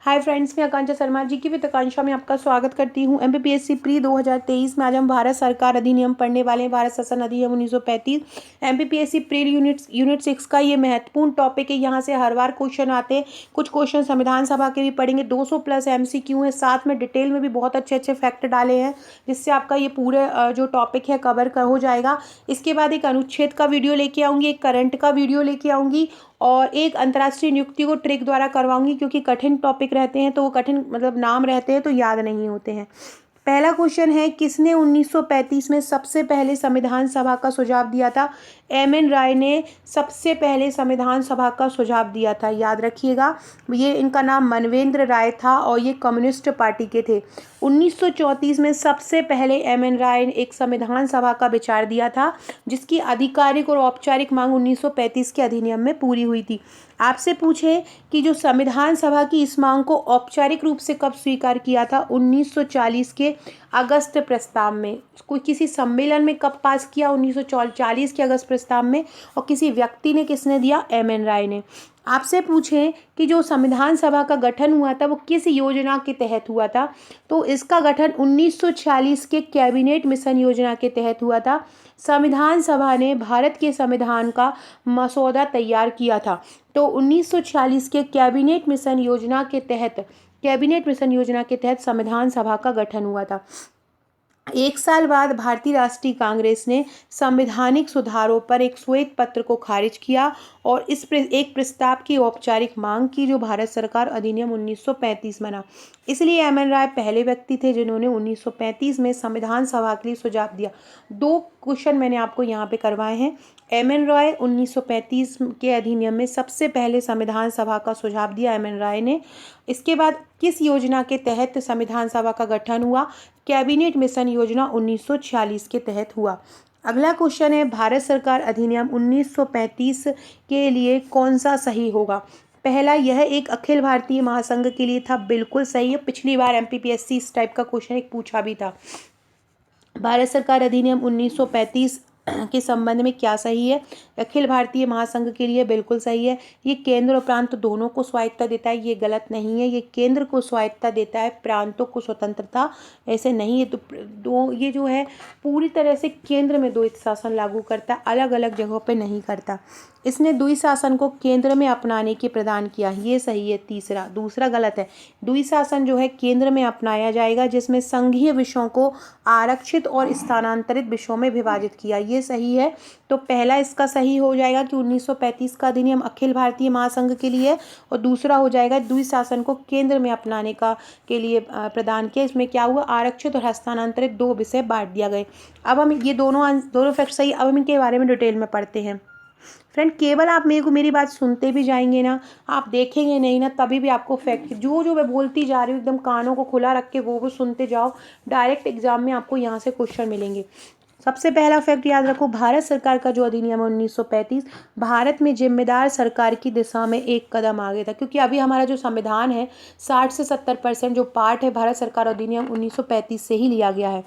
Hi friends, मैं आकांक्षा शर्मा जी की वित्त आकांक्षा में आपका स्वागत करती हूँ। एमपीपीएससी प्री 2023 में आज हम भारत सरकार अधिनियम पढ़ने वाले हैं। भारत शासन अधिनियम 1935 एमपीपीएससी प्री यूनिट 6 का ये महत्वपूर्ण टॉपिक है। यहाँ से हर बार क्वेश्चन आते हैं। कुछ क्वेश्चन संविधान सभा के भी पढ़ेंगे। 200 प्लस एमसीक्यू है, साथ में डिटेल में भी बहुत अच्छे अच्छे फैक्ट डाले हैं, जिससे आपका ये पूरे जो टॉपिक है कवर हो जाएगा। इसके बाद एक अनुच्छेद का वीडियो लेके आऊँगी, एक करंट का वीडियो लेके आऊँगी और एक अंतर्राष्ट्रीय नियुक्ति को ट्रिक द्वारा करवाऊंगी, क्योंकि कठिन टॉपिक रहते हैं तो वो कठिन मतलब नाम रहते हैं तो याद नहीं होते हैं। पहला क्वेश्चन है, किसने 1935 में सबसे पहले संविधान सभा का सुझाव दिया था? एम.एन. राय ने सबसे पहले संविधान सभा का सुझाव दिया था, याद रखिएगा। ये इनका नाम मनवेंद्र राय था और ये कम्युनिस्ट पार्टी के थे। 1934 में सबसे पहले एम.एन. राय ने एक संविधान सभा का विचार दिया था, जिसकी आधिकारिक और औपचारिक मांग 1935 के अधिनियम में पूरी हुई थी। आपसे पूछे कि जो संविधान सभा की इस मांग को औपचारिक रूप से कब स्वीकार किया था? 1940 के अगस्त प्रस्ताव में। कोई किसी सम्मेलन में कब पास किया? 1940 के अगस्त प्रस्ताव में। और किसी व्यक्ति ने किसने दिया? एम.एन. राय ने। आपसे पूछें कि जो संविधान सभा का गठन हुआ था वो किस योजना के तहत हुआ था? तो इसका गठन 1946 के कैबिनेट मिशन योजना के तहत हुआ था। संविधान सभा ने भारत के संविधान का मसौदा तैयार किया था। तो 1946 के कैबिनेट मिशन योजना के तहत संविधान सभा का गठन हुआ था। एक साल बाद भारतीय राष्ट्रीय कांग्रेस ने संवैधानिक सुधारों पर एक श्वेत पत्र को खारिज किया और एक प्रस्ताव की औपचारिक मांग की, जो भारत सरकार अधिनियम 1935 बना। इसलिए एम.एन. राय पहले व्यक्ति थे जिन्होंने 1935 में संविधान सभा के लिए सुझाव दिया। 2 क्वेश्चन मैंने आपको यहाँ पे करवाए हैं। एम.एन. राय 1935 के अधिनियम में सबसे पहले संविधान सभा का सुझाव दिया एम.एन. राय ने। इसके बाद किस योजना के तहत संविधान सभा का गठन हुआ? कैबिनेट मिशन योजना 1946 के तहत हुआ। अगला क्वेश्चन है, भारत सरकार अधिनियम 1935 के लिए कौन सा सही होगा? पहला, यह एक अखिल भारतीय महासंघ के लिए था, बिल्कुल सही है। पिछली बार एमपीपीएससी इस टाइप का क्वेश्चन एक पूछा भी था। भारत सरकार अधिनियम 1935 के संबंध में क्या सही है? अखिल भारतीय महासंघ के लिए बिल्कुल सही है। ये केंद्र और प्रांत दोनों को स्वायत्तता देता है, ये गलत नहीं है। ये केंद्र को स्वायत्तता देता है, प्रांतों को स्वतंत्रता ऐसे नहीं है। तो ये जो है पूरी तरह से केंद्र में द्वैत शासन लागू करता है, अलग अलग जगहों पे नहीं करता। इसने द्वैत शासन को केंद्र में अपनाने के प्रदान किया, ये सही है। दूसरा गलत है। द्वैत शासन जो है केंद्र में अपनाया जाएगा, जिसमें संघीय विषयों को आरक्षित और स्थानांतरित विषयों में विभाजित किया, ये सही है। तो पहला इसका सही हो जाएगा कि 1935 का अधिनियम अखिल भारतीय महासंघ के लिए, और दूसरा हो जाएगा द्वैत शासन को केंद्र में अपनाने का के लिए प्रदान किया। इसमें क्या हुआ? आरक्षित और हस्तांतरित 2 विषय बांट दिया गए। अब हम ये दोनों फैक्ट सही। अब हम इनके बारे में डिटेल में पढ़ते हैं। फ्रेंड, केवल आप मेरी बात सुनते भी जाएंगे ना, आप देखेंगे नहीं ना, तभी भी आपको फैक्ट जो मैं बोलती जा रही हूँ एकदम कानों को खुला रख के वो सुनते जाओ। डायरेक्ट एग्जाम में आपको यहाँ से क्वेश्चन मिलेंगे। सबसे पहला फैक्ट याद रखो, भारत सरकार का जो अधिनियम है 1935 भारत में जिम्मेदार सरकार की दिशा में एक कदम आगे था, क्योंकि अभी हमारा जो संविधान है 60 से 70% जो पार्ट है भारत सरकार अधिनियम 1935 से ही लिया गया है।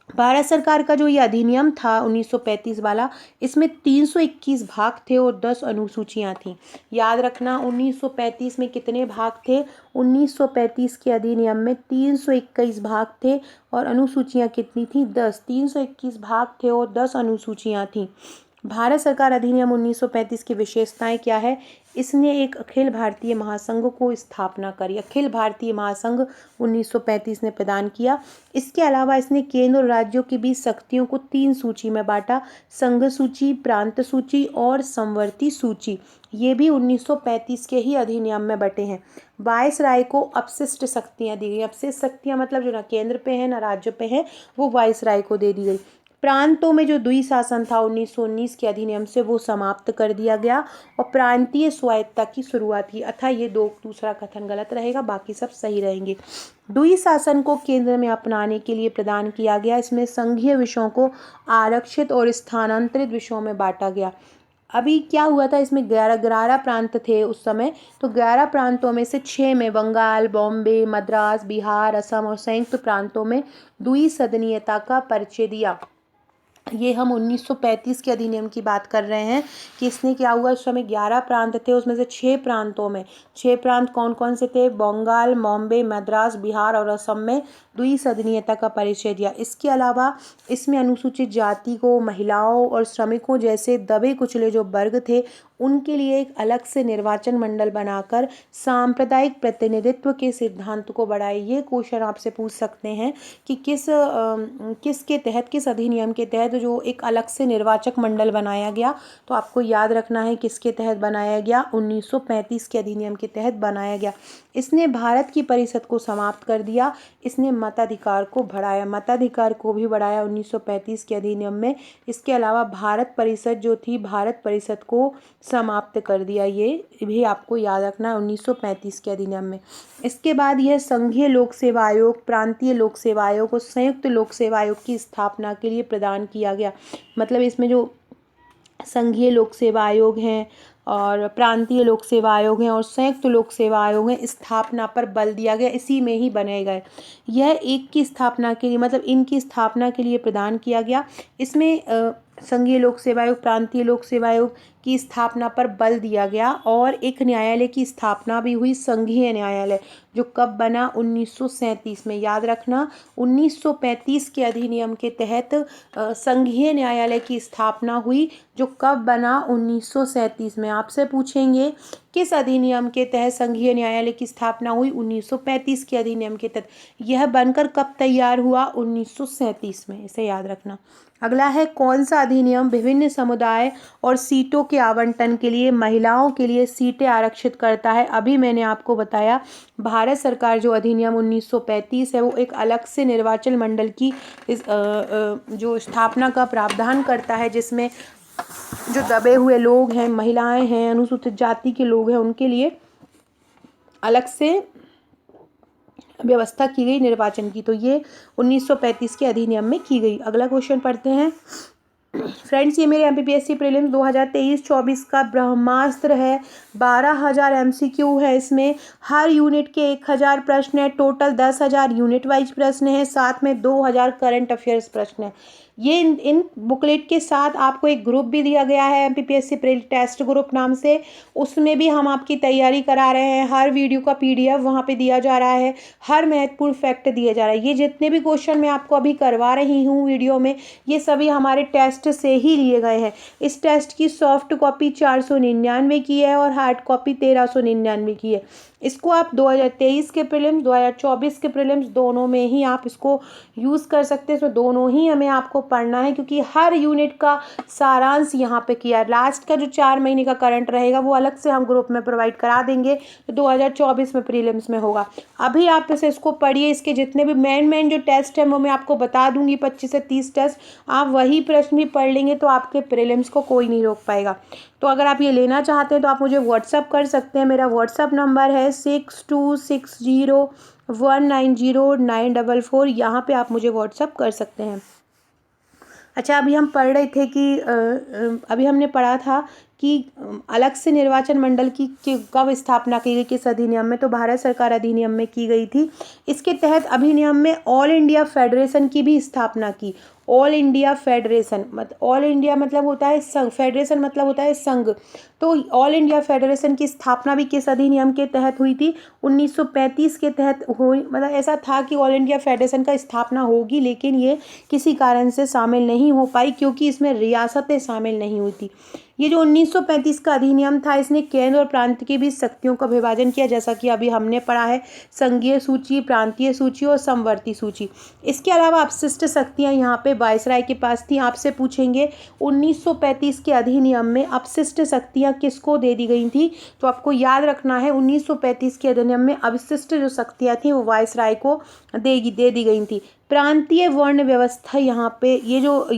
भारत सरकार का जो ये अधिनियम था 1935 वाला, इसमें 321 भाग थे और 10 अनुसूचियां थीं। याद रखना, 1935 में कितने भाग थे? 1935 के अधिनियम में 321 भाग थे और अनुसूचियां कितनी थी? 10। 321 भाग थे और 10 अनुसूचियां थीं। भारत सरकार अधिनियम 1935 की विशेषताएं क्या है? इसने एक अखिल भारतीय महासंघ को स्थापना करी। अखिल भारतीय महासंघ 1935 ने प्रदान किया। इसके अलावा इसने केंद्र और राज्यों के बीच शक्तियों को 3 सूची में बांटा: संघ सूची, प्रांत सूची और समवर्ती सूची। ये भी 1935 के ही अधिनियम में बटे हैं। वायसराय को अपशिष्ट शक्तियां दी गई। अपशिष्ट शक्तियां मतलब जो ना केंद्र पे है ना राज्य पे है, वो वायसराय को दे दी गई। प्रांतों में जो द्वि शासन था 1919 के अधिनियम से, वो समाप्त कर दिया गया और प्रांतीय स्वायत्तता की शुरुआत की। अतः ये दूसरा कथन गलत रहेगा, बाकी सब सही रहेंगे। द्वि शासन को केंद्र में अपनाने के लिए प्रदान किया गया। इसमें संघीय विषयों को आरक्षित और स्थानांतरित विषयों में बांटा गया। अभी क्या हुआ था, इसमें 11 प्रांत थे उस समय। तो 11 प्रांतों में से 6 में बंगाल, बॉम्बे, मद्रास, बिहार, असम और संयुक्त प्रांतों में द्विसदनीयता का परिचय दिया। ये हम 1935 के अधिनियम की बात कर रहे हैं कि इसने क्या हुआ, उस समय 11 प्रांत थे, उसमें से 6 प्रांतों में 6 प्रांत कौन कौन से थे, बंगाल, बॉम्बे, मद्रास, बिहार और असम में द्विसदनीयता का परिचय दिया। इसके अलावा इसमें अनुसूचित जाति को, महिलाओं और श्रमिकों जैसे दबे कुचले जो वर्ग थे उनके लिए एक अलग से निर्वाचन मंडल बनाकर सांप्रदायिक प्रतिनिधित्व के सिद्धांत को बढ़ाए। ये क्वेश्चन आपसे पूछ सकते हैं कि किसके तहत, किस अधिनियम के तहत जो एक अलग से निर्वाचक मंडल बनाया गया, तो आपको याद रखना है किसके तहत बनाया गया, 1935 के अधिनियम के तहत बनाया गया। इसने भारत की परिषद को समाप्त कर दिया, इसने मताधिकार को बढ़ाया, मताधिकार को भी बढ़ाया 1935 के अधिनियम में। इसके अलावा भारत परिषद जो थी, भारत परिषद को समाप्त कर दिया, ये भी आपको याद रखना है 1935 के अधिनियम में। इसके बाद यह संघीय लोक सेवा आयोग, प्रांतीय लोक सेवा आयोग और संयुक्त लोक सेवा आयोग की स्थापना के लिए प्रदान किया गया। मतलब इसमें जो संघीय लोक सेवा आयोग हैं और प्रांतीय लोक सेवा आयोग हैं और संयुक्त लोक सेवा आयोग हैं, स्थापना पर बल दिया गया, इसी में ही बने गए। यह एक की स्थापना के लिए, मतलब इनकी स्थापना के लिए प्रदान किया गया। इसमें संघीय लोक सेवा आयोग, प्रांतीय लोक सेवा आयोग की स्थापना पर बल दिया गया और एक न्यायालय की स्थापना भी हुई, संघीय न्यायालय, जो कब बना, 1937 में। याद रखना 1935 के अधिनियम के तहत संघीय न्यायालय की स्थापना हुई, जो कब बना, 1937 में। आपसे पूछेंगे किस अधिनियम के तहत संघीय न्यायालय की स्थापना हुई, 1935 के अधिनियम के तहत। यह बनकर कब तैयार हुआ, 1937 में, इसे याद रखना। अगला है, कौन सा अधिनियम विभिन्न समुदाय और सीटों के आवंटन के लिए महिलाओं के लिए सीटें आरक्षित करता है। अभी मैंने आपको बताया भारत सरकार जो अधिनियम 1935 है वो एक अलग से निर्वाचन मंडल की जो स्थापना का प्रावधान करता है, जिसमें जो दबे हुए लोग हैं, महिलाएं हैं, अनुसूचित जाति के लोग हैं, उनके लिए अलग से व्यवस्था की गई निर्वाचन की। तो ये 1935 के अधिनियम में की गई। अगला क्वेश्चन पढ़ते हैं फ्रेंड्स, ये मेरे एमपीपीएससी प्रीलिम्स 2023-24 का ब्रह्मास्त्र है। 12,000 एमसीक्यू है इसमें, हर यूनिट के 1,000 प्रश्न है, टोटल 10,000 यूनिट वाइज प्रश्न है, साथ में 2,000 करंट अफेयर्स प्रश्न है। ये इन बुकलेट के साथ आपको एक ग्रुप भी दिया गया है, एमपीपीएससी प्री टेस्ट ग्रुप नाम से, उसमें भी हम आपकी तैयारी करा रहे हैं। हर वीडियो का पीडीएफ वहाँ पे दिया जा रहा है, हर महत्वपूर्ण फैक्ट दिया जा रहा है। ये जितने भी क्वेश्चन मैं आपको अभी करवा रही हूँ वीडियो में, ये सभी हमारे टेस्ट से ही लिए गए हैं। इस टेस्ट की सॉफ्ट कॉपी 499 की है और हार्ड कॉपी 1399 की है। इसको आप 2023 के प्रीलिम्स, 2024 के प्रीलिम्स, दोनों में ही आप इसको यूज़ कर सकते हैं। इसमें दोनों ही हमें आपको पढ़ना है, क्योंकि हर यूनिट का सारांश यहाँ पे किया है। लास्ट का जो 4 महीने का करंट रहेगा वो अलग से हम ग्रुप में प्रोवाइड करा देंगे, तो 2024 में प्रीलिम्स में होगा। अभी आप इसे इसको पढ़िए, इसके जितने भी मेन जो टेस्ट हैं वो मैं आपको बता दूंगी, 25 से 30 टेस्ट, आप वही प्रश्न भी पढ़ लेंगे तो आपके प्रीलिम्स को कोई नहीं रोक पाएगा। तो अगर आप ये लेना चाहते हैं तो आप मुझे व्हाट्सअप कर सकते हैं। मेरा व्हाट्सअप नंबर है 6260190944। यहाँ पे आप मुझे व्हाट्सअप कर सकते हैं। अच्छा, अभी हम पढ़ रहे थे कि अभी हमने पढ़ा था कि अलग से निर्वाचन मंडल की कब स्थापना की गई, किस अधिनियम में, तो भारत सरकार अधिनियम में की गई थी। इसके तहत अधिनियम में ऑल इंडिया फेडरेशन की भी स्थापना की। All India federation all India मतलब होता है संघ, फेडरेशन मतलब होता है संघ। तो ऑल इंडिया फेडरेशन की स्थापना भी किस अधिनियम के तहत हुई थी, 1935 के तहत हुई। मतलब ऐसा था कि ऑल इंडिया फेडरेशन का स्थापना होगी, लेकिन ये किसी कारण से शामिल नहीं हो पाई, क्योंकि इसमें रियासतें शामिल नहीं हुई थी। ये जो 1935 का अधिनियम था, इसने केंद्र और प्रांत के बीच शक्तियों का विभाजन किया, जैसा कि अभी हमने पढ़ा है, संघीय सूची, प्रांतीय सूची और समवर्ती सूची। इसके अलावा अपशिष्ट शक्तियां यहाँ पे वायसराय के पास थी। आपसे पूछेंगे 1935 के अधिनियम में अपशिष्ट शक्तियां किसको दे दी गई थी, तो आपको याद रखना है 1935 के अधिनियम में अवशिष्ट जो शक्तियां थी वो वायसराय को दे दी गई थी। प्रांतीय वर्ण व्यवस्था, यहाँ पे ये जो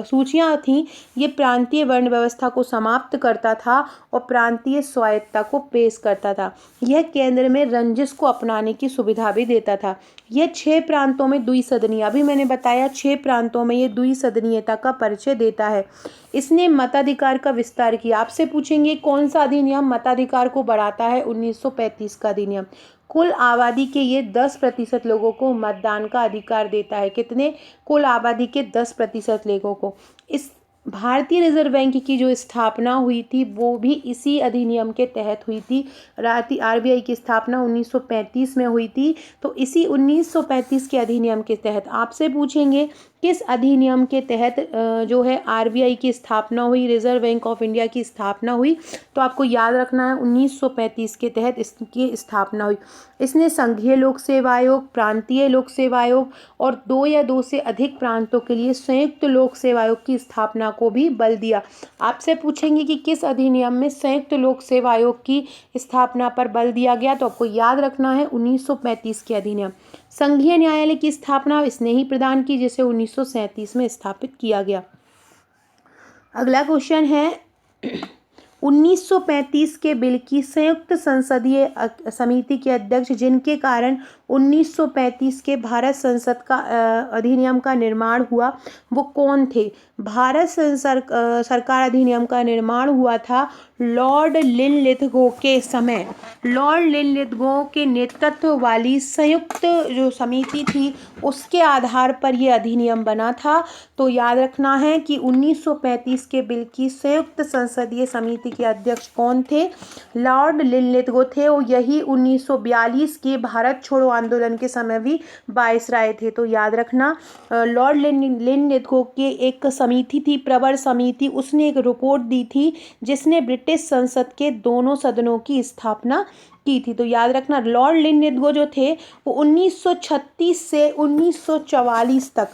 सूचियाँ थीं, ये प्रांतीय वर्ण व्यवस्था को समाप्त करता था और प्रांतीय स्वायत्तता को पेश करता था। यह केंद्र में रंजिश को अपनाने की सुविधा भी देता था। यह 6 प्रांतों में द्विसदनीय, अभी मैंने बताया 6 प्रांतों में ये द्विसदनीयता का परिचय देता है। इसने मताधिकार का विस्तार किया। आपसे पूछेंगे कौन सा अधिनियम मताधिकार को बढ़ाता है, 1935 का अधिनियम। कुल आबादी के ये 10% लोगों को मतदान का अधिकार देता है। कितने? कुल आबादी के 10% लोगों को। इस भारतीय रिजर्व बैंक की जो स्थापना हुई थी वो भी इसी अधिनियम के तहत हुई थी। आरबीआई की स्थापना 1935 में हुई थी। तो इसी 1935 के अधिनियम के तहत आपसे पूछेंगे किस अधिनियम के तहत जो है आरबीआई की स्थापना हुई, रिजर्व बैंक ऑफ इंडिया की स्थापना हुई। तो आपको याद रखना है 1935 के तहत इसकी स्थापना हुई। इसने संघीय लोक सेवा आयोग, प्रांतीय लोक सेवा आयोग और 2 या 2 से अधिक प्रांतों के लिए संयुक्त लोक सेवा आयोग की स्थापना को भी बल दिया। आपसे पूछेंगे कि किस अधिनियम में संयुक्त लोक सेवा आयोग की स्थापना पर बल दिया गया, तो आपको याद रखना है 1935 के अधिनियम। संघीय न्यायालय की स्थापना इसने ही प्रदान की, जिसे 1937 में स्थापित किया गया। अगला क्वेश्चन है 1935 के बिल की संयुक्त संसदीय समिति के अध्यक्ष जिनके कारण 1935 के भारत संसद का अधिनियम का निर्माण हुआ वो कौन थे? भारत सरकार अधिनियम का निर्माण हुआ था लॉर्ड लिनलिथगो के समय। लॉर्ड लिनलिथगो के नेतृत्व वाली संयुक्त जो समिति थी उसके आधार पर यह अधिनियम बना था। तो याद रखना है कि 1935 के बिल की संयुक्त संसदीय समिति के अध्यक्ष कौन थे? लॉर्ड लिनलिथगो थे और यही 1942 के भारत छोड़ो आंदोलन के समय भी वायसराय थे। तो याद रखना लॉर्ड लिनलिथगो के एक समिति थी, प्रवर समिति, उसने एक रिपोर्ट दी थी जिसने ब्रिटिश संसद के दोनों सदनों की स्थापना की थी। तो याद रखना लॉर्ड लिनलिथगो जो थे वो 1936 से 1944 तक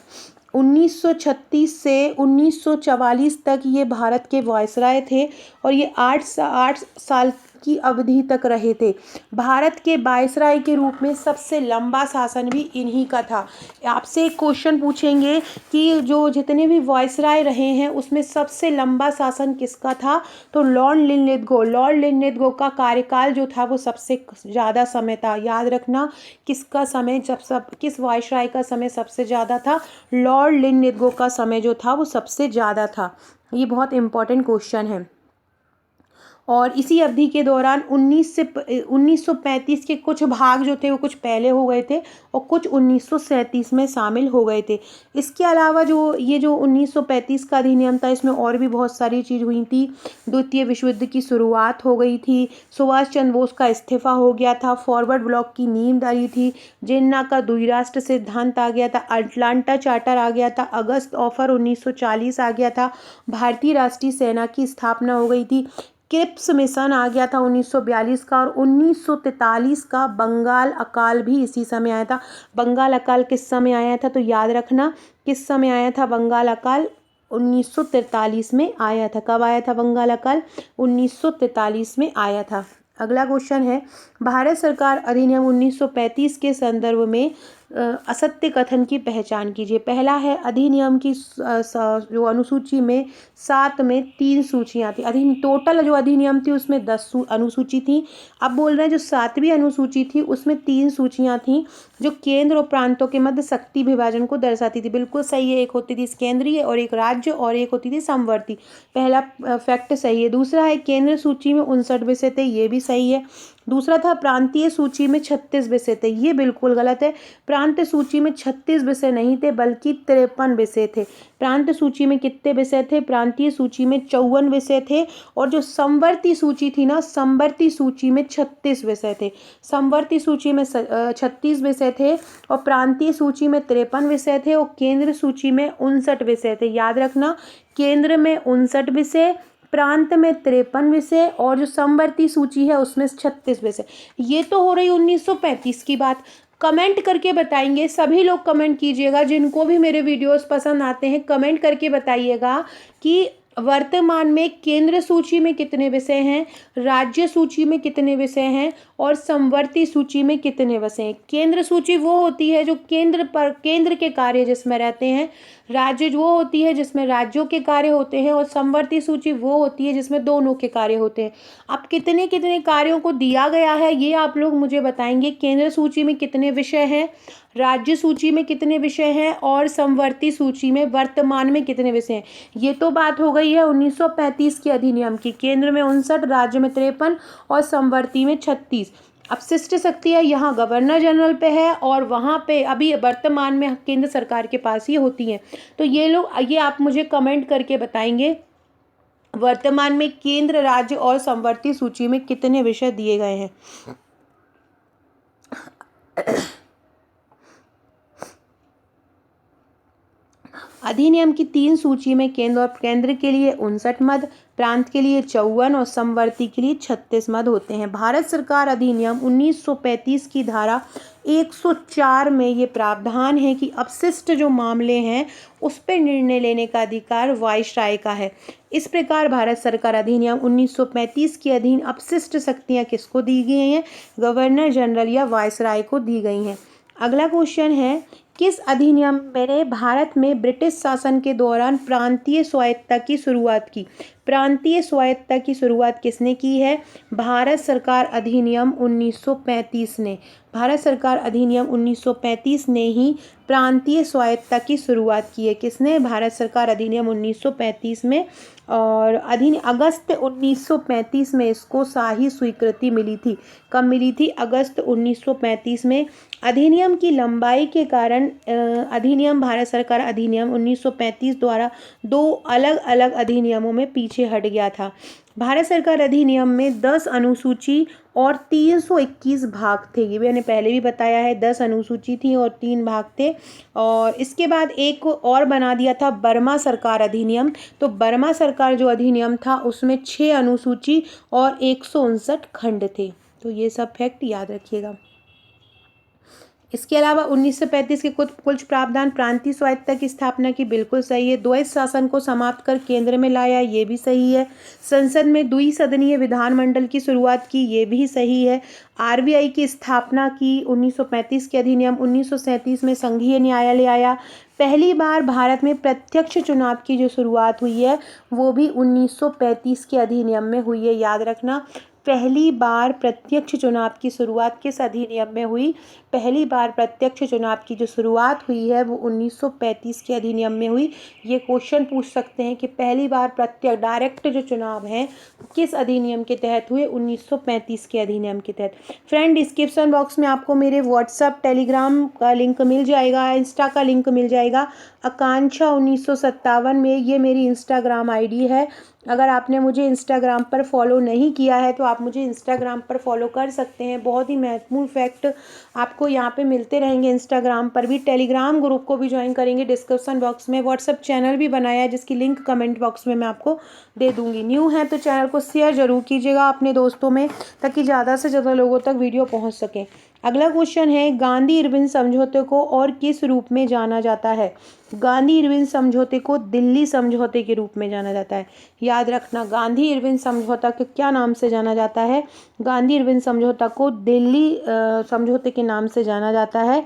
1936 से 1944 तक ये भारत के वायसराय थे और ये 8 साल की अवधि तक रहे थे। भारत के वायसराय के रूप में सबसे लंबा शासन भी इन्हीं का था। आपसे एक क्वेश्चन पूछेंगे कि जो जितने भी वायसराय रहे हैं उसमें सबसे लंबा शासन किसका था? तो लॉर्ड लिनलिथगो का कार्यकाल जो था वो सबसे ज़्यादा समय था। याद रखना किसका समय किस वायसराय का समय सबसे ज़्यादा था? लॉर्ड लिनलिथगो का समय जो था वो सबसे ज़्यादा था। ये बहुत इंपॉर्टेंट क्वेश्चन है। और इसी अवधि के दौरान 1935 के कुछ भाग जो थे वो कुछ पहले हो गए थे और कुछ 1937 में शामिल हो गए थे। इसके अलावा जो 1935 का अधिनियम था इसमें और भी बहुत सारी चीज़ हुई थी। द्वितीय विश्व युद्ध की शुरुआत हो गई थी, सुभाष चंद्र बोस का इस्तीफा हो गया था, फॉरवर्ड ब्लॉक की नींव डाली थी, जेन्ना का द्विराष्ट्र सिद्धांत आ गया था, अटलांटा चार्टर आ गया था, अगस्त ऑफर 1940 आ गया था, भारतीय राष्ट्रीय सेना की स्थापना हो गई थी, क्रिप्स मिशन आ गया था 1942 का और 1943 का बंगाल अकाल भी इसी समय आया था। बंगाल अकाल किस समय आया था? तो याद रखना किस समय आया था बंगाल अकाल? 1943 में आया था। कब आया था बंगाल अकाल? 1943 में आया था। अगला क्वेश्चन है भारत सरकार अधिनियम 1935 के संदर्भ में असत्य कथन की पहचान कीजिए। पहला है अधिनियम की जो अनुसूची में 7 में 3 सूचियाँ थी। टोटल जो अधिनियम थी उसमें 10 अनुसूची थी। अब बोल रहे हैं जो 7वीं अनुसूची थी उसमें 3 सूचियाँ थी जो केंद्र और प्रांतों के मध्य शक्ति विभाजन को दर्शाती थी। बिल्कुल सही है। एक होती थी केंद्रीय और एक राज्य और एक होती थी समवर्ती। पहला फैक्ट सही है। दूसरा है केंद्र सूची में 59 विषय थे, ये भी सही है। दूसरा था प्रांतीय सूची में 36 विषय थे, ये बिल्कुल गलत है। प्रांत सूची में 36 विषय नहीं थे बल्कि 53 विषय थे। प्रांत सूची में कितने विषय थे? प्रांतीय सूची में 54 विषय थे और जो समवर्ती सूची थी ना, समवर्ती सूची में 36 विषय थे। समवर्ती सूची में 36 विषय थे और प्रांतीय सूची में 53 विषय थे और केंद्र सूची में 59 विषय थे। याद रखना केंद्र में 59 विषय, प्रांत में 53 विषय और जो समवर्ती सूची है उसमें 36 विषय। ये तो हो रही 1935 की बात। कमेंट करके बताएंगे, सभी लोग कमेंट कीजिएगा जिनको भी मेरे वीडियोस पसंद आते हैं, कमेंट करके बताइएगा कि वर्तमान में केंद्र सूची में कितने विषय हैं, राज्य सूची में कितने विषय हैं और समवर्ती सूची में कितने विषय हैं। केंद्र सूची वो होती है जो केंद्र के कार्य जिसमें रहते हैं, राज्य वो होती है जिसमें राज्यों के कार्य होते हैं और समवर्ती सूची वो होती है जिसमें दोनों के कार्य होते हैं। अब कितने कितने कार्यों को दिया गया है ये आप लोग मुझे बताएंगे। केंद्र सूची में कितने विषय हैं, राज्य सूची में कितने विषय हैं और समवर्ती सूची में वर्तमान में कितने विषय हैं। ये तो बात हो गई है 1935 के अधिनियम की। केंद्र में 59, राज्य में 53 और समवर्ती में 36। अपशिष्ट शक्तियाँ यहाँ गवर्नर जनरल पे है और वहाँ पे अभी वर्तमान में केंद्र सरकार के पास ही होती हैं। तो ये आप मुझे कमेंट करके बताएंगे वर्तमान में केंद्र, राज्य और समवर्ती सूची में कितने विषय दिए गए हैं। अधिनियम की 3 सूची में केंद्र के लिए 59 मद, प्रांत के लिए 54 और समवर्ती के लिए 36 मद होते हैं। भारत सरकार अधिनियम 1935 की धारा 104 में ये प्रावधान है कि अपशिष्ट जो मामले हैं उस पर निर्णय लेने का अधिकार वायसराय का है। इस प्रकार भारत सरकार अधिनियम 1935 के अधीन अपशिष्ट शक्तियाँ किसको दी गई हैं? गवर्नर जनरल या वायसराय को दी गई हैं। अगला क्वेश्चन है, किस अधिनियम ने भारत में ब्रिटिश शासन के दौरान प्रांतीय स्वायत्तता की शुरुआत की? प्रांतीय स्वायत्तता की शुरुआत किसने की है? भारत सरकार अधिनियम 1935 ने। भारत सरकार अधिनियम 1935 ने ही प्रांतीय स्वायत्तता की शुरुआत की है। किसने? भारत सरकार अधिनियम 1935 में। और अगस्त 1935 में इसको शाही स्वीकृति मिली थी। कब मिली थी? अगस्त 1935 में। अधिनियम की लंबाई के कारण अधिनियम भारत सरकार अधिनियम 1935 द्वारा 2 अलग अलग अधिनियमों में पीछे हट गया था। भारत सरकार अधिनियम में 10 अनुसूची और 321 भाग थे। ये मैंने पहले भी बताया है, 10 अनुसूची थी और 3 भाग थे। और इसके बाद एक और बना दिया था बर्मा सरकार अधिनियम। तो बर्मा सरकार जो अधिनियम था उसमें 6 अनुसूची और 159 खंड थे। तो ये सब फैक्ट याद रखिएगा। इसके अलावा 1935 के कुछ प्रावधान प्रांतीय स्वायत्तता की स्थापना की, बिल्कुल सही है। द्वैध शासन को समाप्त कर केंद्र में लाया, ये भी सही है। संसद में द्विसदनीय विधानमंडल की शुरुआत की, ये भी सही है। आरबीआई की स्थापना की 1935 के अधिनियम। 1937 में संघीय न्यायालय आया। पहली बार भारत में प्रत्यक्ष चुनाव की जो शुरुआत हुई है वो भी 1935 के अधिनियम में हुई है, याद रखना। पहली बार प्रत्यक्ष चुनाव की शुरुआत किस अधिनियम में हुई? पहली बार प्रत्यक्ष चुनाव की जो शुरुआत हुई है वो 1935 के अधिनियम में हुई। ये क्वेश्चन पूछ सकते हैं कि पहली बार प्रत्यक्ष डायरेक्ट जो चुनाव हैं किस अधिनियम के तहत हुए? 1935 के अधिनियम के तहत। फ्रेंड, डिस्क्रिप्शन बॉक्स में आपको मेरे व्हाट्सअप, टेलीग्राम का लिंक मिल जाएगा, इंस्टा का लिंक मिल जाएगा। आकांक्षा 1957 में ये मेरी इंस्टाग्राम आईडी है। अगर आपने मुझे इंस्टाग्राम पर फॉलो नहीं किया है तो आप मुझे इंस्टाग्राम पर फॉलो कर सकते हैं। बहुत ही महत्वपूर्ण फैक्ट आपको यहाँ पे मिलते रहेंगे इंस्टाग्राम पर भी। टेलीग्राम ग्रुप को भी ज्वाइन करेंगे डिस्क्रिप्शन बॉक्स में। व्हाट्सअप चैनल भी बनाया है जिसकी लिंक कमेंट बॉक्स में मैं आपको दे दूँगी। न्यू है तो चैनल को शेयर ज़रूर कीजिएगा अपने दोस्तों में ताकि ज़्यादा से ज़्यादा लोगों तक वीडियो पहुँच सके। अगला क्वेश्चन है, गांधी इरविन समझौते को और किस रूप में जाना जाता है? गांधी इरविन समझौते को दिल्ली समझौते के रूप में जाना जाता है। याद रखना, गांधी इरविन समझौता को क्या नाम से जाना जाता है? गांधी इरविन समझौता को दिल्ली समझौते के नाम से जाना जाता है।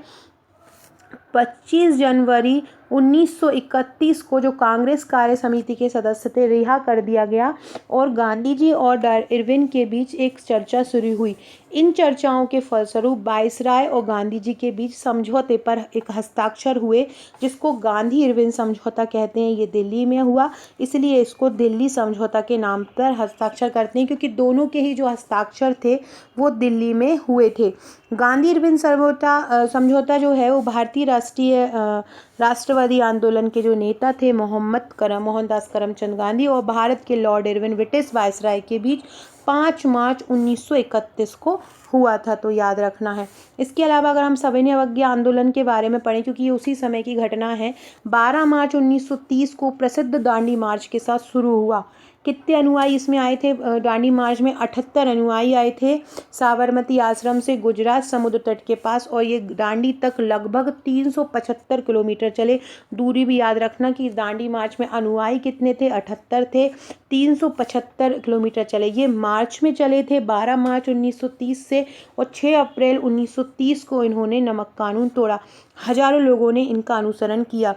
25 जनवरी 1931 को जो कांग्रेस कार्य समिति के सदस्य थे रिहा कर दिया गया और गांधी जी और इरविन के बीच एक चर्चा शुरू हुई। इन चर्चाओं के फलस्वरूप वायसराय और गांधी जी के बीच समझौते पर एक हस्ताक्षर हुए जिसको गांधी इरविन समझौता कहते हैं। ये दिल्ली में हुआ, इसलिए इसको दिल्ली समझौता के नाम पर हस्ताक्षर करते हैं क्योंकि दोनों के ही जो हस्ताक्षर थे वो दिल्ली में हुए थे। गांधी इरविन समझौता जो है वो भारतीय राष्ट्रवादी आंदोलन के जो नेता थे मोहनदास करमचंद गांधी और भारत के लॉर्ड इरविन ब्रिटिश वायसराय के बीच 5 मार्च 1931 को हुआ था। तो याद रखना है। इसके अलावा अगर हम सविनय अवज्ञा आंदोलन के बारे में पढ़ें क्योंकि ये उसी समय की घटना है, 12 मार्च 1930 को प्रसिद्ध दांडी मार्च के साथ शुरू हुआ। कितने अनुयायी इसमें आए थे? दांडी मार्च में 78 अनुयायी आए थे साबरमती आश्रम से गुजरात समुद्र तट के पास और ये दांडी तक लगभग 375 किलोमीटर चले। दूरी भी याद रखना कि दांडी मार्च में अनुयायी कितने थे? 78 थे। 375 किलोमीटर चले। ये मार्च में चले थे 12 मार्च 1930 से और 6 अप्रैल 1930 को इन्होंने नमक कानून तोड़ा। हजारों लोगों ने इनका अनुसरण किया।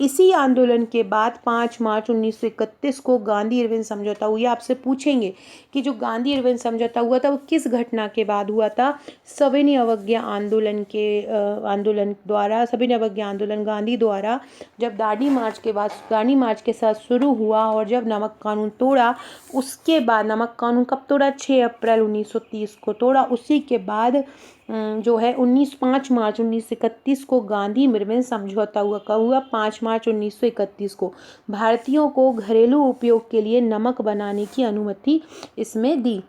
इसी आंदोलन के बाद 5 मार्च 1931 को गांधी इरविन समझौता हुआ। आपसे पूछेंगे कि जो गांधी इरविन समझौता हुआ था वो किस घटना के बाद हुआ था? सविनय अवज्ञा आंदोलन के आंदोलन द्वारा, सविनय अवज्ञा आंदोलन गांधी द्वारा जब दांडी मार्च के बाद, दांडी मार्च के साथ शुरू हुआ और जब नमक कानून तोड़ा, उसके बाद नमक कानून कब तोड़ा? 6 अप्रैल 1930 को तोड़ा। उसी के बाद जो है 5 मार्च 1931 को गांधी इरविन समझौता हुआ। कब हुआ? 5 मार्च 1931 को भारतीयों को घरेलू उपयोग के लिए नमक बनाने की अनुमति इसमें दी।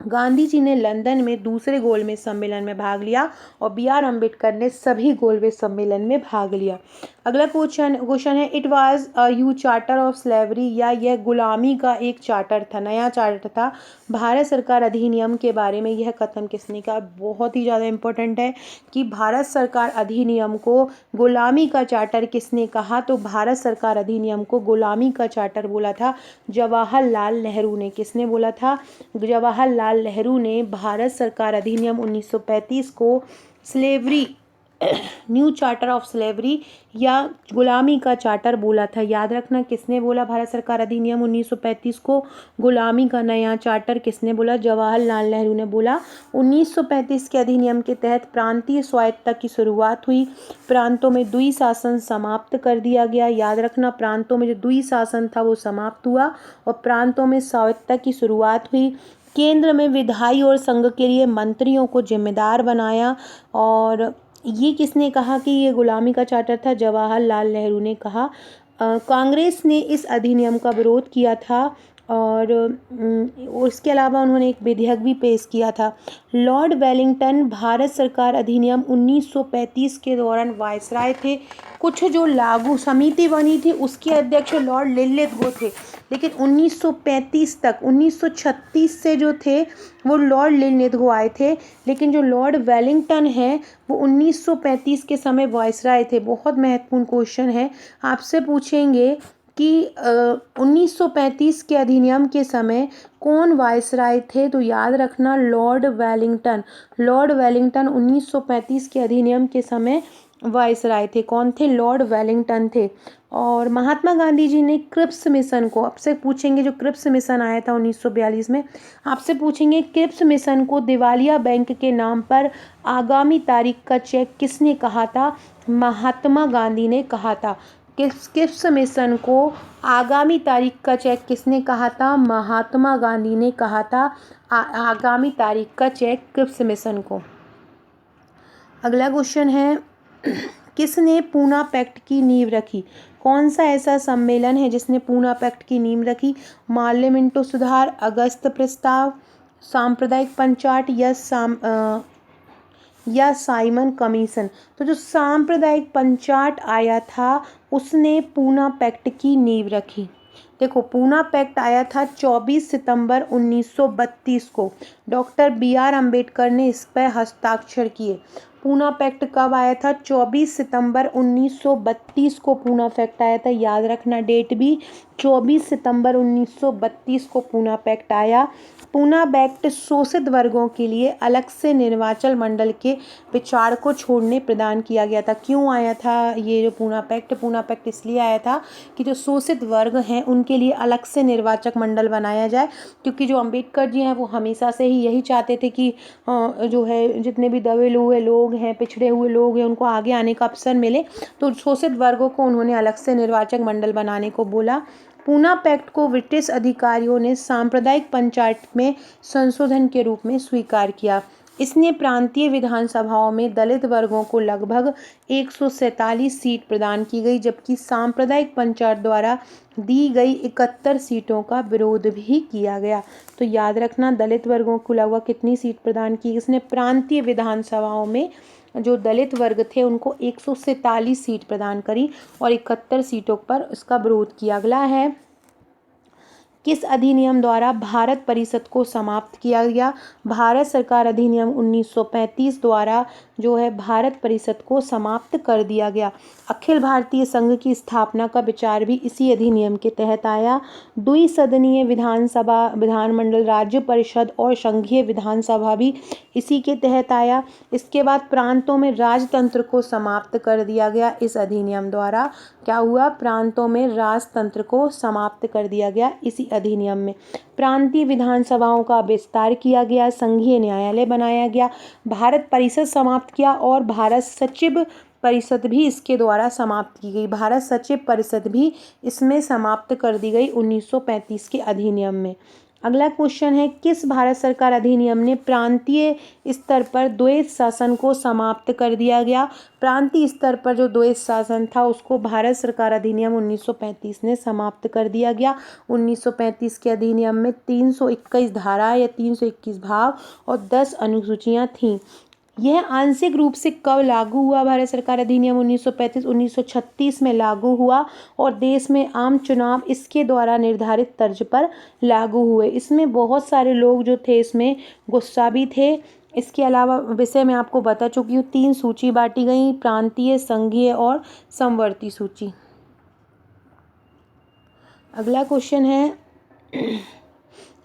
गांधी जी ने लंदन में दूसरे गोलमेज सम्मेलन में भाग लिया और B.R. अम्बेडकर ने सभी गोलमेज सम्मेलन में भाग लिया। अगला क्वेश्चन है, it was a new charter of slavery, या यह गुलामी का एक चार्टर था, नया चार्टर था। भारत सरकार अधिनियम के बारे में यह कथन किसने कहा? बहुत ही ज़्यादा इंपॉर्टेंट है कि भारत सरकार अधिनियम को गुलामी का चार्टर किसने कहा? तो भारत सरकार अधिनियम को गुलामी का चार्टर बोला था जवाहरलाल नेहरू ने। किसने बोला था? जवाहरलाल नेहरू ने भारत सरकार अधिनियम 1935 को slavery, new charter of slavery या गुलामी का चार्टर बोला था। याद रखना, किसने बोला भारत सरकार अधिनियम 1935 को गुलामी का नया चार्टर? किसने बोला? जवाहरलाल नेहरू ने बोला। 1935 के अधिनियम के तहत प्रांतीय स्वायत्तता की शुरुआत हुई। प्रांतों में द्वि शासन समाप्त कर दिया गया। याद रखना, प्रांतों में जो द्वि शासन था वो समाप्त हुआ और प्रांतों में स्वायत्तता की शुरुआत हुई। केंद्र में विधायी और संघ के लिए मंत्रियों को जिम्मेदार बनाया। और ये किसने कहा कि ये गुलामी का चार्टर था? जवाहरलाल नेहरू ने कहा। कांग्रेस ने इस अधिनियम का विरोध किया था और उसके अलावा उन्होंने एक विधेयक भी पेश किया था। लॉर्ड वेलिंगटन भारत सरकार अधिनियम 1935 के दौरान वायसराय थे। कुछ जो लागू समिति बनी थी उसके अध्यक्ष लॉर्ड लिनलिथगो थे, लेकिन 1935 तक, 1936 से जो थे वो लॉर्ड लिनलिथगो आए थे, लेकिन जो लॉर्ड वेलिंगटन है वो 1935 के समय वायसराय थे। बहुत महत्वपूर्ण क्वेश्चन है, आपसे पूछेंगे कि 1935 के अधिनियम के समय कौन वायसराय थे? तो याद रखना, लॉर्ड वेलिंगटन। लॉर्ड वेलिंगटन 1935 के अधिनियम के समय वायसराय थे। कौन थे? लॉर्ड वेलिंगटन थे। और महात्मा गांधी जी ने क्रिप्स मिशन को, आपसे पूछेंगे जो क्रिप्स मिशन आया था 1942 में, आपसे पूछेंगे क्रिप्स मिशन को दिवालिया बैंक के नाम पर आगामी तारीख का चेक किसने कहा था? महात्मा गांधी ने कहा था। क्रिप्स मिशन को आगामी तारीख का चेक किसने कहा था? महात्मा गांधी ने कहा था आगामी तारीख का चेक क्रिप्स मिशन को। अगला क्वेश्चन है, किसने पूना पैक्ट की नींव रखी? कौन सा ऐसा सम्मेलन है जिसने पूना पैक्ट की नींव रखी? मार्ले मिंटो सुधार, अगस्त प्रस्ताव, सांप्रदायिक पंचाट या साइमन कमीशन? तो जो सांप्रदायिक पंचाट आया था उसने पूना पैक्ट की नींव रखी। देखो, पूना पैक्ट आया था 24 सितंबर 1932 को। Doctor B.R. अम्बेडकर ने इस पर हस्ताक्षर किए। पूना पैक्ट कब आया था? 24 सितंबर 1932 को पूना पैक्ट आया था। याद रखना डेट भी, 24 सितंबर 1932 को पूना पैक्ट आया। पूना पैक्ट शोषित वर्गों के लिए अलग से निर्वाचन मंडल के विचार को छोड़ने प्रदान किया गया था। क्यों आया था ये जो पूना पैक्ट? पूना पैक्ट इसलिए आया था कि जो शोषित वर्ग हैं उनके लिए अलग से निर्वाचक मंडल बनाया जाए, क्योंकि जो अम्बेडकर जी हैं वो हमेशा से ही यही चाहते थे कि जो है जितने भी दबे हुए लोग हैं, पिछड़े हुए लोग हैं, उनको आगे आने का अवसर मिले। तो शोषित वर्गों को उन्होंने अलग से निर्वाचक मंडल बनाने को बोला। पूना पैक्ट को ब्रिटिश अधिकारियों ने सांप्रदायिक पंचायत में संशोधन के रूप में स्वीकार किया। इसने प्रांतीय विधानसभाओं में दलित वर्गों को लगभग 147 सीट प्रदान की गई, जबकि सांप्रदायिक पंचायत द्वारा दी गई 71 सीटों का विरोध भी किया गया। तो याद रखना, दलित वर्गों को लगभग कितनी सीट प्रदान की? इसने प्रांतीय विधानसभाओं में जो दलित वर्ग थे उनको 147 सीट प्रदान करी और 71 सीटों पर इसका विरोध किया। अगला है, किस अधिनियम द्वारा भारत परिषद को समाप्त किया गया? भारत सरकार अधिनियम 1935 द्वारा जो है भारत परिषद को समाप्त कर दिया गया। अखिल भारतीय संघ की स्थापना का विचार भी इसी अधिनियम के तहत आया। द्विसदनीय विधानसभा, विधानमंडल, राज्य परिषद और संघीय विधानसभा भी इसी के तहत आया। इसके बाद प्रांतों में राजतंत्र को समाप्त कर दिया गया इस अधिनियम द्वारा। क्या हुआ? प्रांतों में राजतंत्र को समाप्त कर दिया गया इसी अधिनियम में। प्रांतीय विधानसभाओं का विस्तार किया गया, संघीय न्यायालय बनाया गया, भारत परिषद समाप्त किया और भारत सचिव परिषद भी इसके द्वारा समाप्त की गई। भारत सचिव परिषद भी इसमें समाप्त कर दी गई 1935 के अधिनियम में। अगला क्वेश्चन है, किस भारत सरकार अधिनियम ने प्रांतीय स्तर पर द्वैध शासन को समाप्त कर दिया गया? प्रांतीय स्तर पर जो द्वैध शासन था उसको भारत सरकार अधिनियम 1935 ने समाप्त कर दिया गया। 1935 के अधिनियम में 321 धारा या 321 भाग और 10 अनुसूचियां थीं। यह आंशिक रूप से कब लागू हुआ? भारत सरकार अधिनियम 1935 1936 में लागू हुआ और देश में आम चुनाव इसके द्वारा निर्धारित तर्ज पर लागू हुए। इसमें बहुत सारे लोग जो थे इसमें गुस्सा भी थे। इसके अलावा विषय मैं आपको बता चुकी हूँ, 3 सूची बांटी गई, प्रांतीय, संघीय और समवर्ती सूची। अगला क्वेश्चन है,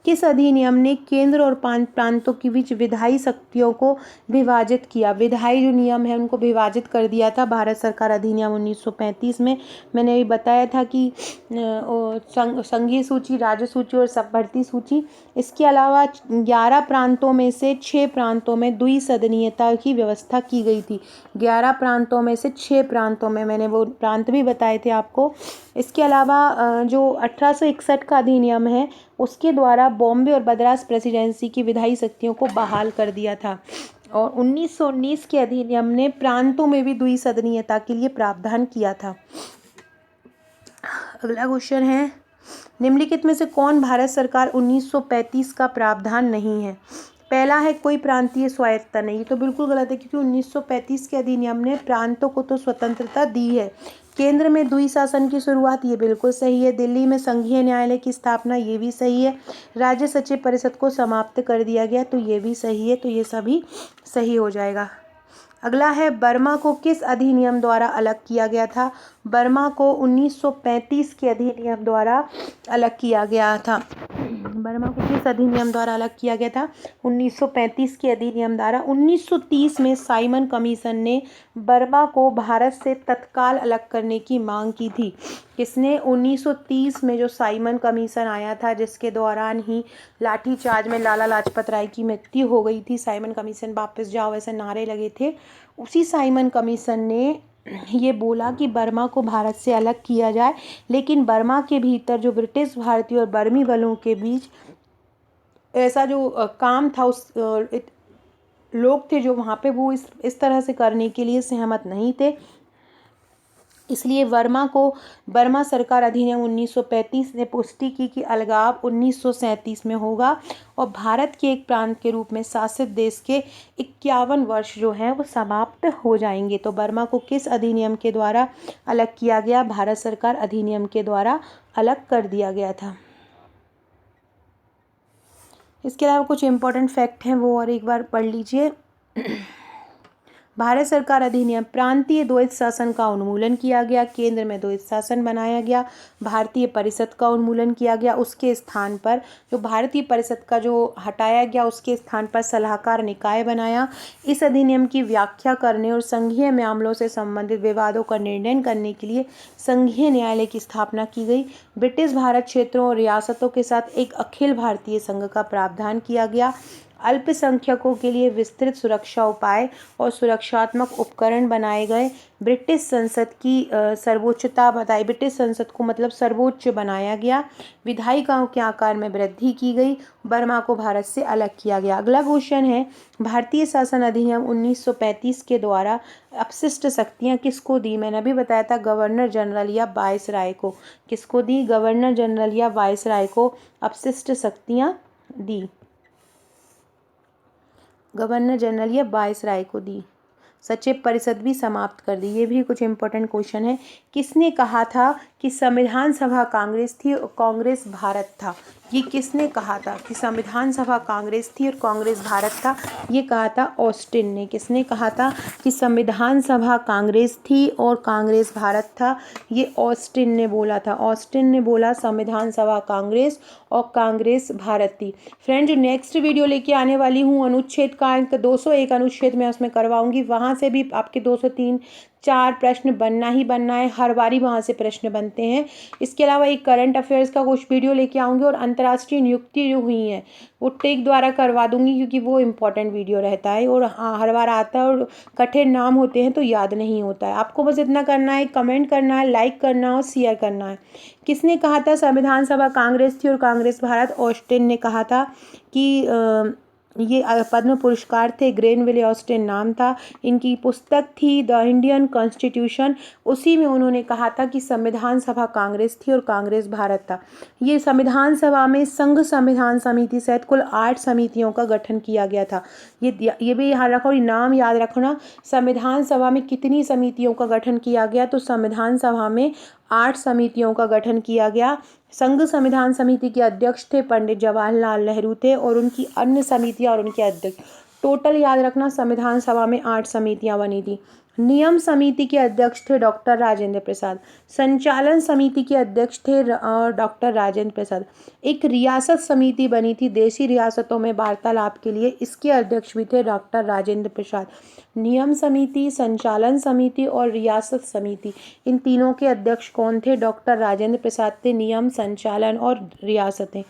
किस अधिनियम ने केंद्र और प्रांतों के बीच विधायी शक्तियों को विभाजित किया? विधायी जो नियम है उनको विभाजित कर दिया था भारत सरकार अधिनियम 1935 में। मैंने अभी बताया था कि संघीय सूची, राज्य सूची और समवर्ती सूची। इसके अलावा 11 प्रांतों में से 6 प्रांतों में द्विसदनीयता की व्यवस्था की गई थी। 11 प्रांतों में से 6 प्रांतों में, मैंने वो प्रांत भी बताए थे आपको। इसके अलावा जो 1861 का अधिनियम है उसके द्वारा बॉम्बे और मद्रास प्रेसिडेंसी की विधायी शक्तियों को बहाल कर दिया था। और 1919 के अधिनियम ने प्रांतों में भी द्विसदनीयता के लिए प्रावधान किया था। अगला क्वेश्चन है, निम्नलिखित में से कौन भारत सरकार 1935 का प्रावधान नहीं है? पहला है, कोई प्रांतीय स्वायत्तता नहीं। तो बिल्कुल गलत है, क्योंकि 1935 के अधिनियम ने प्रांतों को तो स्वतंत्रता दी है। केंद्र में द्विशासन की शुरुआत, ये बिल्कुल सही है। दिल्ली में संघीय न्यायालय की स्थापना, ये भी सही है। राज्य सचिव परिषद को समाप्त कर दिया गया, तो ये भी सही है। तो ये सभी सही हो जाएगा। अगला है, बर्मा को किस अधिनियम द्वारा अलग किया गया था? बर्मा को 1935 के अधिनियम द्वारा अलग किया गया था। बर्मा को किस अधिनियम द्वारा अलग किया गया था? 1935 के अधिनियम द्वारा। 1930 में साइमन कमीशन ने बर्मा को भारत से तत्काल अलग करने की मांग की थी। किसने? 1930 में जो साइमन कमीशन आया था, जिसके दौरान ही लाठीचार्ज में लाला लाजपत राय की मृत्यु हो गई थी। साइमन कमीशन वापस जाओ ऐसे नारे लगे थे। उसी साइमन कमीशन ने ये बोला कि बर्मा को भारत से अलग किया जाए, लेकिन बर्मा के भीतर जो ब्रिटिश, भारतीय और बर्मी बलों के बीच ऐसा जो काम था, उस लोग थे जो वहाँ पे, वो इस तरह से करने के लिए सहमत नहीं थे। इसलिए बर्मा सरकार अधिनियम 1935 ने पुष्टि की कि अलगाव 1937 में होगा और भारत के एक प्रांत के रूप में शासित देश के 51 वर्ष जो हैं वो समाप्त हो जाएंगे। तो बर्मा को किस अधिनियम के द्वारा अलग किया गया? भारत सरकार अधिनियम के द्वारा अलग कर दिया गया था। इसके अलावा कुछ इम्पोर्टेंट फैक्ट हैं, वो और एक बार पढ़ लीजिए। भारत सरकार अधिनियम, प्रांतीय द्वैध शासन का उन्मूलन किया गया, केंद्र में द्वैध शासन बनाया गया, भारतीय परिषद का उन्मूलन किया गया, उसके स्थान पर जो भारतीय परिषद का जो हटाया गया उसके स्थान पर सलाहकार निकाय बनाया। इस अधिनियम की व्याख्या करने और संघीय मामलों से संबंधित विवादों का निर्णय करने के लिए संघीय न्यायालय की स्थापना की गई। ब्रिटिश भारत क्षेत्रों और रियासतों के साथ एक अखिल भारतीय संघ का प्रावधान किया गया। अल्पसंख्यकों के लिए विस्तृत सुरक्षा उपाय और सुरक्षात्मक उपकरण बनाए गए। ब्रिटिश संसद की सर्वोच्चता बताई, ब्रिटिश संसद को मतलब सर्वोच्च बनाया गया। विधायिकाओं के आकार में वृद्धि की गई। बर्मा को भारत से अलग किया गया। अगला क्वेश्चन है, भारतीय शासन अधिनियम 1935 के द्वारा अपशिष्ट शक्तियाँ किसको दी? मैंने अभी बताया था, गवर्नर जनरल या वायसराय को। किसको दी? गवर्नर जनरल या वायसराय को अपशिष्ट शक्तियाँ दी। गवर्नर जनरल या वायसराय को दी। सचिव परिषद भी समाप्त कर दी। ये भी कुछ इंपॉर्टेंट क्वेश्चन है। किसने कहा था कि संविधान सभा कांग्रेस थी और कांग्रेस भारत था? ये किसने कहा था कि संविधान सभा कांग्रेस थी और कांग्रेस भारत था? ये कहा था ऑस्टिन ने। किसने कहा था कि संविधान सभा कांग्रेस थी और कांग्रेस भारत था? ये ऑस्टिन ने बोला था। ऑस्टिन ने बोला संविधान सभा कांग्रेस और कांग्रेस भारत थी। फ्रेंड, जो नेक्स्ट वीडियो लेके आने वाली हूँ अनुच्छेद का 201 अनुच्छेद में उसमें करवाऊंगी। वहाँ से भी आपके 203 4 प्रश्न बनना ही बनना है। हर बारी वहाँ से प्रश्न बनते हैं। इसके अलावा एक करंट अफेयर्स का कुछ वीडियो लेके आऊँगी और अंतर्राष्ट्रीय नियुक्ति जो हुई हैं वो टेक द्वारा करवा दूंगी, क्योंकि वो इम्पोर्टेंट वीडियो रहता है और हाँ हर बार आता है और कठिन नाम होते हैं तो याद नहीं होता है। आपको बस इतना करना है, कमेंट करना है, लाइक करना है और शेयर करना है। किसने कहा था संविधान सभा कांग्रेस थी और कांग्रेस भारत? ऑस्टिन ने कहा था कि ये पद्म पुरस्कार थे। ग्रेनविले ऑस्टिन नाम था। इनकी पुस्तक थी द इंडियन कॉन्स्टिट्यूशन। उसी में उन्होंने कहा था कि संविधान सभा कांग्रेस थी और कांग्रेस भारत था। ये संविधान सभा में संघ संविधान समिति सहित कुल 8 समितियों का गठन किया गया था। ये भी याद रखो, नाम याद रखना। संविधान सभा में कितनी समितियों का गठन किया गया? तो संविधान सभा में 8 समितियों का गठन किया गया। संघ संविधान समिति के अध्यक्ष थे पंडित जवाहरलाल नेहरू थे और उनकी अन्य समितियां और उनके अध्यक्ष। टोटल याद रखना संविधान सभा में 8 समितियां बनी थी। नियम समिति के अध्यक्ष थे डॉक्टर राजेंद्र प्रसाद। संचालन समिति के अध्यक्ष थे डॉक्टर राजेंद्र प्रसाद। एक रियासत समिति बनी थी देशी रियासतों में वार्तालाप के लिए। इसके अध्यक्ष भी थे डॉक्टर राजेंद्र प्रसाद। नियम समिति, संचालन समिति और रियासत समिति, इन तीनों के अध्यक्ष कौन थे? डॉक्टर राजेंद्र प्रसाद थे। नियम, संचालन और रियासतें।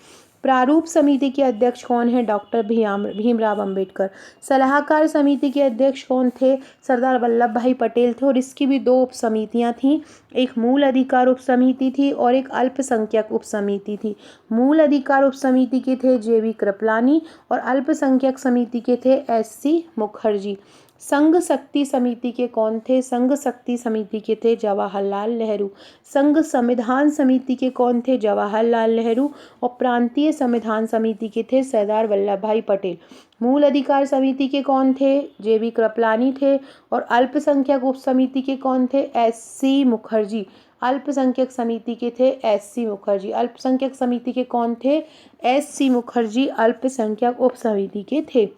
प्रारूप समिति के अध्यक्ष कौन है? डॉक्टर भीमराव अंबेडकर। सलाहकार समिति के अध्यक्ष कौन थे? सरदार वल्लभ भाई पटेल थे। और इसकी भी 2 उप समितियाँ थीं। एक मूल अधिकार उप समिति थी और एक अल्पसंख्यक उप समिति थी। मूल अधिकार उप समिति के थे JV कृपलानी और अल्पसंख्यक समिति के थे SC मुखर्जी। संघ शक्ति समिति के कौन थे? संघ शक्ति समिति के थे जवाहरलाल नेहरू। संघ संविधान समिति के कौन थे? जवाहरलाल नेहरू। और प्रांतीय संविधान समिति के थे सरदार वल्लभ भाई पटेल। मूल अधिकार समिति के कौन थे? JV कृपलानी थे। और अल्पसंख्यक उप समिति के कौन थे? SC मुखर्जी। अल्पसंख्यक समिति के थे SC मुखर्जी। अल्पसंख्यक समिति के कौन थे? SC मुखर्जी अल्पसंख्यक उप समिति के थे।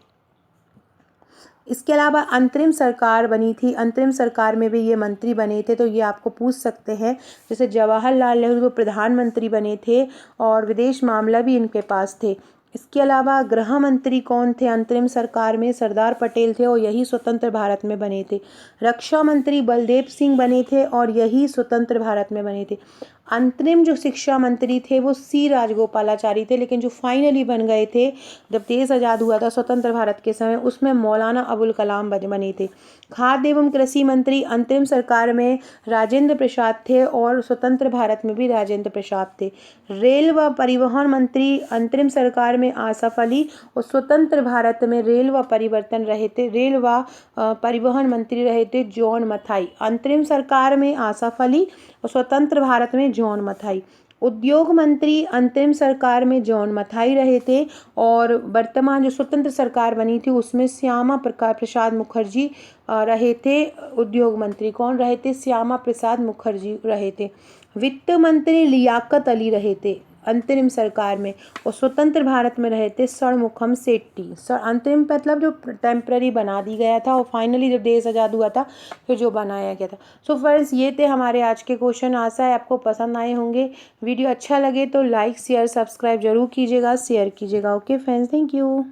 इसके अलावा अंतरिम सरकार बनी थी। अंतरिम सरकार में भी ये मंत्री बने थे, तो ये आपको पूछ सकते हैं। जैसे जवाहरलाल नेहरू वो प्रधानमंत्री बने थे और विदेश मामला भी इनके पास थे। इसके अलावा गृह मंत्री कौन थे अंतरिम सरकार में? सरदार पटेल थे और यही स्वतंत्र भारत में बने थे। रक्षा मंत्री बलदेव सिंह बने थे और यही स्वतंत्र भारत में बने थे। अंतरिम जो शिक्षा मंत्री थे वो C राजगोपालाचारी थे, लेकिन जो फाइनली बन गए थे जब देश आज़ाद हुआ था स्वतंत्र भारत के समय, उसमें मौलाना अबुल कलाम बने थे। खाद्य एवं कृषि मंत्री अंतरिम सरकार में राजेंद्र प्रसाद थे और स्वतंत्र भारत में भी राजेंद्र प्रसाद थे। रेल व परिवहन मंत्री अंतरिम सरकार में आसफ अली और स्वतंत्र भारत में रेल व परिवहन मंत्री रहे थे जॉन मथाई। अंतरिम सरकार में आसफ अली और स्वतंत्र भारत में जॉन मथाई। उद्योग मंत्री अंतरिम सरकार में जॉन मथाई रहे थे और वर्तमान जो स्वतंत्र सरकार बनी थी उसमें श्यामा प्रसाद मुखर्जी रहे थे। उद्योग मंत्री कौन रहे थे? श्यामा प्रसाद मुखर्जी रहे थे। वित्त मंत्री लियाकत अली रहे थे अंतरिम सरकार में और स्वतंत्र भारत में रहे थे षणमुखम सेट्टी। अंतरिम मतलब जो टेम्पररी बना दी गया था और फाइनली जब देश आज़ाद हुआ था फिर जो बनाया गया था। सो फ्रेंड्स, ये थे हमारे आज के क्वेश्चन। आशा है आपको पसंद आए होंगे। वीडियो अच्छा लगे तो लाइक शेयर सब्सक्राइब जरूर कीजिएगा, शेयर कीजिएगा। Okay friends, thank you.